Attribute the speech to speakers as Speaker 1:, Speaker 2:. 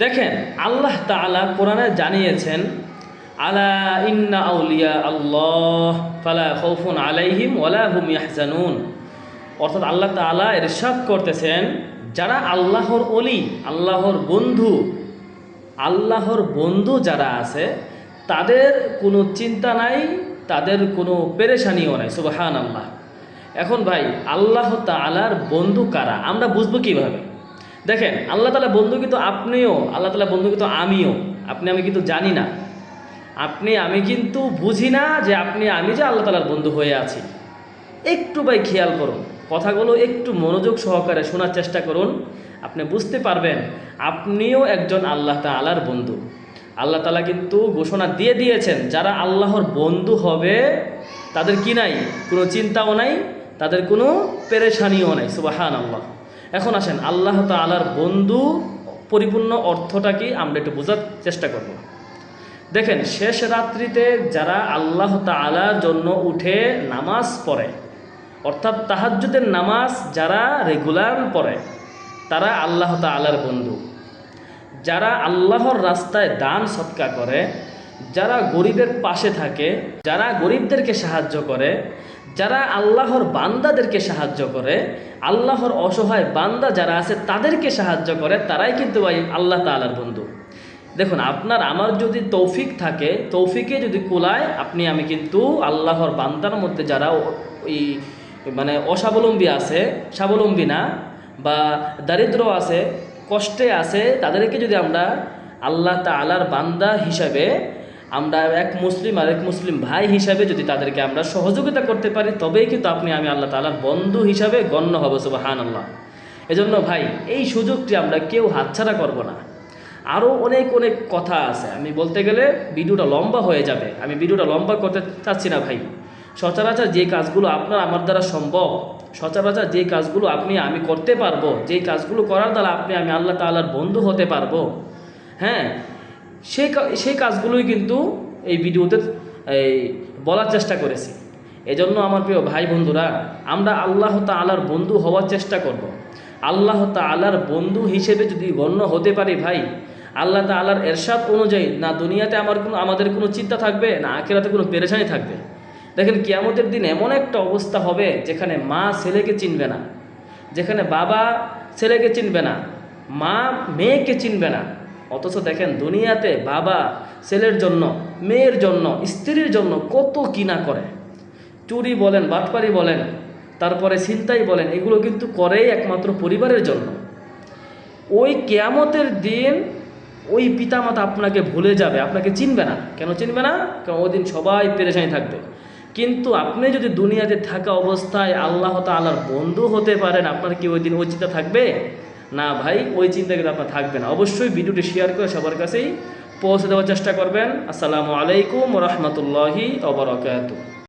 Speaker 1: দেখেন আল্লাহ তাআলা কোরআনে জানিয়েছেন, আলা ইন্না আউলিয়া আল্লাহ ফালা খাউফুন আলাইহিম ওয়ালা হুম ইয়াহজানুন। অর্থাৎ আল্লাহ তাআলা ইরশাদ করতেছেন, যারা আল্লাহর ওলি, আল্লাহর বন্ধু যারা আছে তাদের কোনো চিন্তা নাই, তাদের কোনো পেরেশানিও নাই। সুবহানাল্লাহ। এখন ভাই আল্লাহ তাআলার বন্ধু কারা আমরা বুঝবো কিভাবে? দেখেন আল্লাহ তাআলা বন্ধু কিন্তু আপনিও, আল্লাহ তাআলা বন্ধু কিন্তু আমিও। আপনি আমি কিন্তু জানি না, আপনি আমি কিন্তু বুঝি না যে আমি যে আল্লাহ তাআলার বন্ধু হয়ে আছি। একটু ভাই খেয়াল করুন, কথাগুলো একটু মনোযোগ সহকারে শোনার চেষ্টা করুন, আপনি বুঝতে পারবেন আপনিও একজন আল্লাহ তাআলার বন্ধু। আল্লাহ তাআলা কিন্তু ঘোষণা দিয়ে দিয়েছেন, যারা আল্লাহর বন্ধু হবে তাদের কি নাই, কোনো চিন্তাও নাই, তাদের কোনো পেরেশানিও নাই। সুবহানাল্লাহ। এখন আসেন আল্লাহ তাআলার বন্ধু পরিপূর্ণ অর্থটা কি আমরা একটু বোঝার চেষ্টা করব। দেখেন শেষ রাত্রিতে যারা আল্লাহ তাআলার জন্য উঠে নামাজ পড়ে, অর্থাৎ তাহাজ্জুদের নামাজ যারা রেগুলার পড়ে, তারা আল্লাহ তাআলার বন্ধু। যারা আল্লাহর রাস্তায় দান সদকা করে, যারা গরিবের পাশে থাকে, যারা গরিবদেরকে সাহায্য করে, যারা আল্লাহর বান্দাদেরকে সাহায্য করে, আল্লাহর অসহায় বান্দা যারা আছে তাদেরকে সাহায্য করে, তারাই কিন্তু ভাই আল্লাহ তাআলার বন্ধু। দেখুন আপনার আমার যদি তৌফিক থাকে, তৌফিকে যদি কুলায়, আপনি আমি কিন্তু আল্লাহর বান্দার মধ্যে যারা ওই মানে অস্বাবলম্বী আছে, স্বাবলম্বী না, বা দারিদ্র আছে, কষ্টে আছে, তাদেরকে যদি আমরা আল্লাহ তাআলার বান্দা হিসাবে, আমরা এক মুসলিম আর এক মুসলিম ভাই হিসাবে যদি তাদেরকে আমরা সহযোগিতা করতে পারি, তবেই কিন্তু আমি আল্লাহ তাআলার বন্ধু হিসাবে গণ্য হব। সুবহানাল্লাহ। এজন্য ভাই এই সুযোগটি আমরা কেউ হাতছাড়া করব না। আরও অনেক অনেক কথা আছে, আমি বলতে গেলে ভিডিওটা লম্বা হয়ে যাবে, আমি ভিডিওটা লম্বা করতে চাচ্ছি না ভাই। সচরাচর যে কাজগুলো আপনার আমার দ্বারা সম্ভব, সচরাচর যে কাজগুলো আমি করতে পারবো, যেই কাজগুলো করার দ্বারা আমি আল্লাহ তাআলার বন্ধু হতে পারবো, হ্যাঁ, সেই কাজগুলোই কিন্তু এই ভিডিওতে বলার চেষ্টা করেছি। এজন্য আমার প্রিয় ভাই বন্ধুরা, আমরা আল্লাহ তাআলার বন্ধু হওয়ার চেষ্টা করব। আল্লাহ তাআলার বন্ধু হিসেবে যদি গণ্য হতে পারি ভাই, আল্লাহ তাআলার এরশাদ অনুযায়ী না দুনিয়াতে আমাদের কোনো চিন্তা থাকবে, না আখিরাতে কোনো পেরেশানি থাকবে। দেখেন কিয়ামতের দিন এমন একটা অবস্থা হবে যেখানে মা ছেলেকে চিনবে না, যেখানে বাবা ছেলেকে চিনবে না, মা মেয়েকে চিনবে না। অথচ দেখেন দুনিয়াতে বাবা ছেলের জন্য, মেয়ের জন্য, স্ত্রীর জন্য কত কিনা করে। চুরি বলেন, বাটপারি বলেন, তারপরে ছিনতাই বলেন, এগুলো কিন্তু করেই একমাত্র পরিবারের জন্য। ওই কিয়ামতের দিন ওই পিতামাতা আপনাকে ভুলে যাবে, আপনাকে চিনবে না। কেন চিনবে না? কারণ ওই দিন সবাই পেরেশানি থাকবে। কিন্তু আপনি যদি দুনিয়াতে থাকা অবস্থায় আল্লাহ তাআলার বন্ধু হতে পারেন, আপনার কি ওই দিন ওই চিন্তা থাকবে? না ভাই, ওই চিন্তা কিন্তু আপনার থাকবে না। অবশ্যই ভিডিওটি শেয়ার করে সবার কাছেই পৌঁছে দেওয়ার চেষ্টা করবেন। আসসালামু আলাইকুম ওয়া রাহমাতুল্লাহি ওয়া বারাকাতুহু।